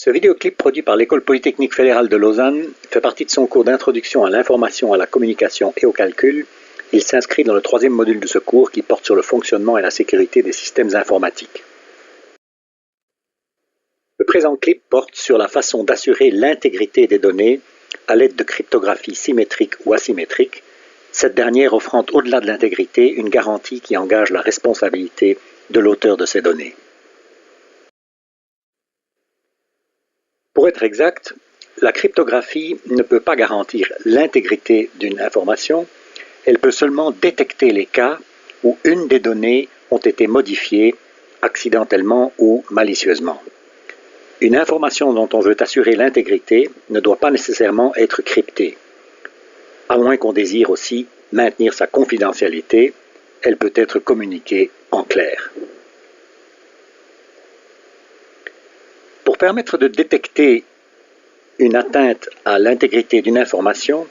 Ce vidéoclip produit par l'École polytechnique fédérale de Lausanne fait partie de son cours d'introduction à l'information, à la communication et au calcul. Il s'inscrit dans le 3e module de ce cours qui porte sur le fonctionnement et la sécurité des systèmes informatiques. Le présent clip porte sur la façon d'assurer l'intégrité des données à l'aide de cryptographie symétrique ou asymétrique, cette dernière offrant au-delà de l'intégrité une garantie qui engage la responsabilité de l'auteur de ces données. Pour être exact, la cryptographie ne peut pas garantir l'intégrité d'une information, elle peut seulement détecter les cas où une des données ont été modifiées accidentellement ou malicieusement. Une information dont on veut assurer l'intégrité ne doit pas nécessairement être cryptée. À moins qu'on désire aussi maintenir sa confidentialité, elle peut être communiquée en clair. Pour permettre de détecter une atteinte à l'intégrité d'une information,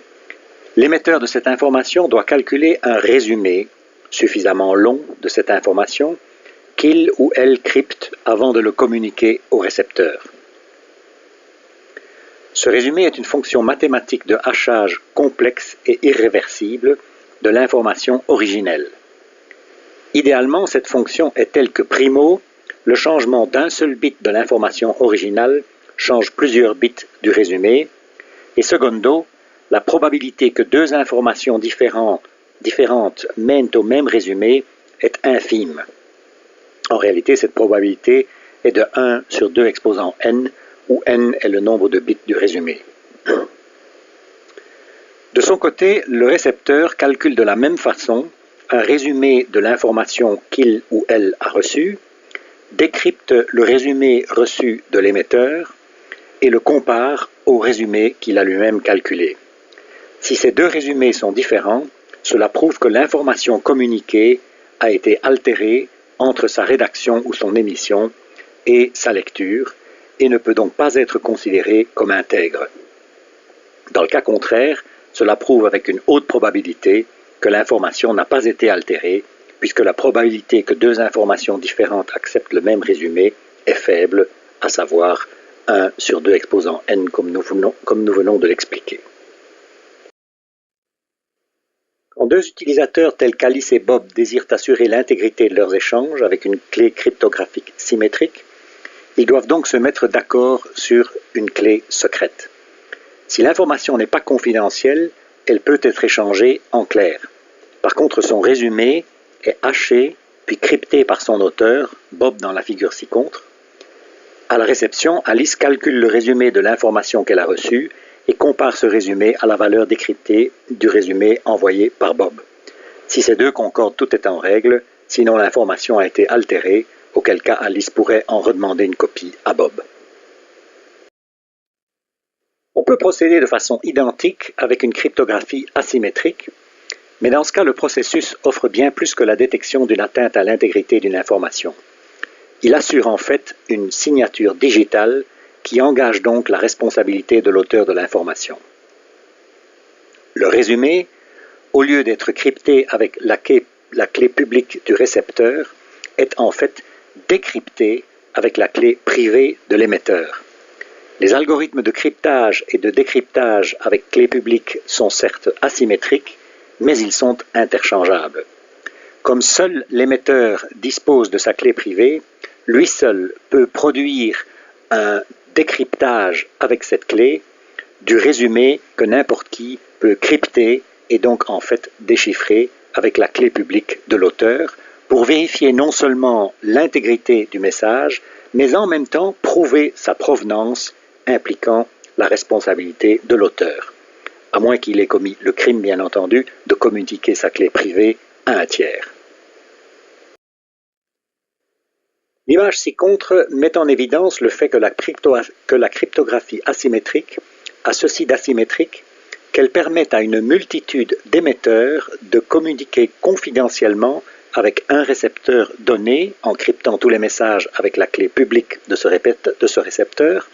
l'émetteur de cette information doit calculer un résumé suffisamment long de cette information qu'il ou elle crypte avant de le communiquer au récepteur. Ce résumé est une fonction mathématique de hachage complexe et irréversible de l'information originelle. Idéalement, cette fonction est telle que primo, le changement d'un seul bit de l'information originale change plusieurs bits du résumé, et secondo, la probabilité que deux informations différentes mènent au même résumé est infime. En réalité, cette probabilité est de 1 sur 2 exposant n, où n est le nombre de bits du résumé. De son côté, le récepteur calcule de la même façon un résumé de l'information qu'il ou elle a reçue, décrypte le résumé reçu de l'émetteur et le compare au résumé qu'il a lui-même calculé. Si ces deux résumés sont différents, cela prouve que l'information communiquée a été altérée entre sa rédaction ou son émission et sa lecture et ne peut donc pas être considérée comme intègre. Dans le cas contraire, cela prouve avec une haute probabilité que l'information n'a pas été altérée puisque la probabilité que deux informations différentes acceptent le même résumé est faible, à savoir 1 sur 2 exposant n comme nous venons de l'expliquer. Quand deux utilisateurs tels qu'Alice et Bob désirent assurer l'intégrité de leurs échanges avec une clé cryptographique symétrique, ils doivent donc se mettre d'accord sur une clé secrète. Si l'information n'est pas confidentielle, elle peut être échangée en clair. Par contre, son résumé est haché puis crypté par son auteur, Bob dans la figure ci-contre. À la réception, Alice calcule le résumé de l'information qu'elle a reçue et compare ce résumé à la valeur décryptée du résumé envoyé par Bob. Si ces deux concordent, tout est en règle, sinon l'information a été altérée, auquel cas Alice pourrait en redemander une copie à Bob. On peut procéder de façon identique avec une cryptographie asymétrique, mais dans ce cas, le processus offre bien plus que la détection d'une atteinte à l'intégrité d'une information. Il assure en fait une signature digitale qui engage donc la responsabilité de l'auteur de l'information. Le résumé, au lieu d'être crypté avec la clé publique du récepteur, est en fait décrypté avec la clé privée de l'émetteur. Les algorithmes de cryptage et de décryptage avec clé publique sont certes asymétriques, mais ils sont interchangeables. Comme seul l'émetteur dispose de sa clé privée, lui seul peut produire un décryptage avec cette clé du résumé que n'importe qui peut crypter et donc en fait déchiffrer avec la clé publique de l'auteur pour vérifier non seulement l'intégrité du message, mais en même temps prouver sa provenance impliquant la responsabilité de l'auteur, à moins qu'il ait commis le crime, bien entendu, de communiquer sa clé privée à un tiers. L'image ci-contre met en évidence le fait que la cryptographie asymétrique a ceci d'asymétrique qu'elle permet à une multitude d'émetteurs de communiquer confidentiellement avec un récepteur donné en cryptant tous les messages avec la clé publique de ce récepteur,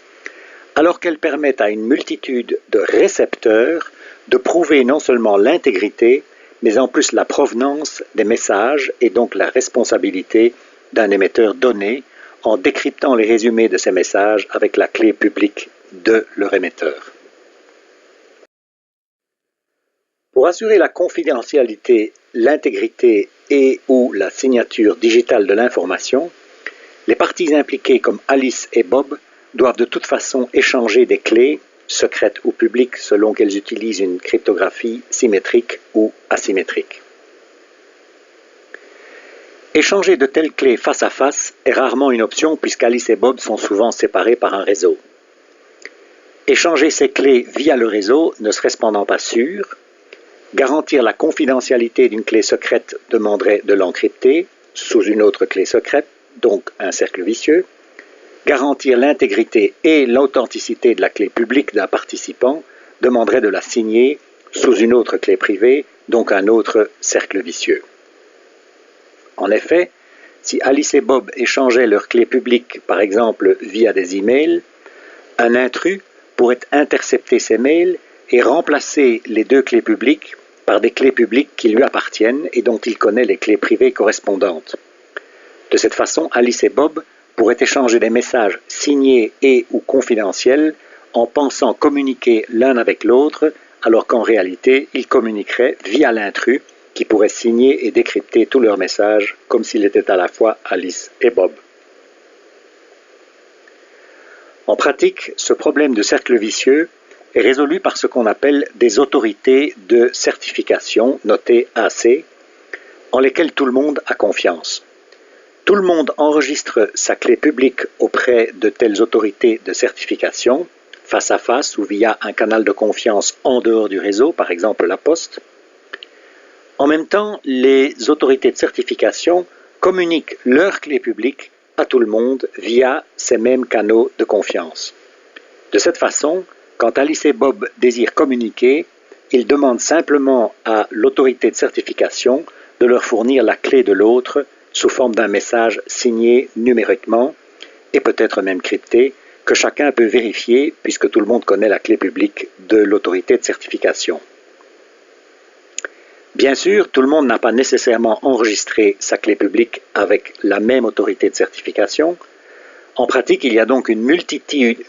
alors qu'elle permet à une multitude de récepteurs de prouver non seulement l'intégrité, mais en plus la provenance des messages et donc la responsabilité d'un émetteur donné en décryptant les résumés de ces messages avec la clé publique de leur émetteur. Pour assurer la confidentialité, l'intégrité et ou la signature digitale de l'information, les parties impliquées comme Alice et Bob doivent de toute façon échanger des clés, secrètes ou publiques selon qu'elles utilisent une cryptographie symétrique ou asymétrique. Échanger de telles clés face à face est rarement une option puisqu'Alice et Bob sont souvent séparés par un réseau. Échanger ces clés via le réseau ne serait cependant pas sûr. Garantir la confidentialité d'une clé secrète demanderait de l'encrypter sous une autre clé secrète, donc un cercle vicieux. Garantir l'intégrité et l'authenticité de la clé publique d'un participant demanderait de la signer sous une autre clé privée, donc un autre cercle vicieux. En effet, si Alice et Bob échangeaient leurs clés publiques, par exemple via des emails, un intrus pourrait intercepter ces mails et remplacer les deux clés publiques par des clés publiques qui lui appartiennent et dont il connaît les clés privées correspondantes. De cette façon, Alice et Bob pourraient échanger des messages signés et ou confidentiels en pensant communiquer l'un avec l'autre, alors qu'en réalité, ils communiqueraient via l'intrus qui pourrait signer et décrypter tous leurs messages comme s'il était à la fois Alice et Bob. En pratique, ce problème de cercle vicieux est résolu par ce qu'on appelle des autorités de certification, notées AC, en lesquelles tout le monde a confiance. Tout le monde enregistre sa clé publique auprès de telles autorités de certification, face à face ou via un canal de confiance en dehors du réseau, par exemple la poste. En même temps, les autorités de certification communiquent leurs clés publiques à tout le monde via ces mêmes canaux de confiance. De cette façon, quand Alice et Bob désirent communiquer, ils demandent simplement à l'autorité de certification de leur fournir la clé de l'autre sous forme d'un message signé numériquement et peut-être même crypté que chacun peut vérifier puisque tout le monde connaît la clé publique de l'autorité de certification. Bien sûr, tout le monde n'a pas nécessairement enregistré sa clé publique avec la même autorité de certification. En pratique, il y a donc une multitude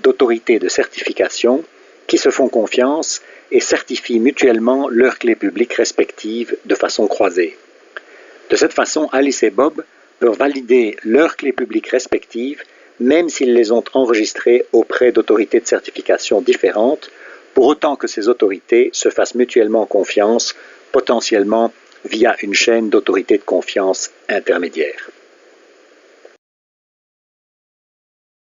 d'autorités de certification qui se font confiance et certifient mutuellement leurs clés publiques respectives de façon croisée. De cette façon, Alice et Bob peuvent valider leurs clés publiques respectives même s'ils les ont enregistrées auprès d'autorités de certification différentes, pour autant que ces autorités se fassent mutuellement confiance, potentiellement via une chaîne d'autorités de confiance intermédiaires.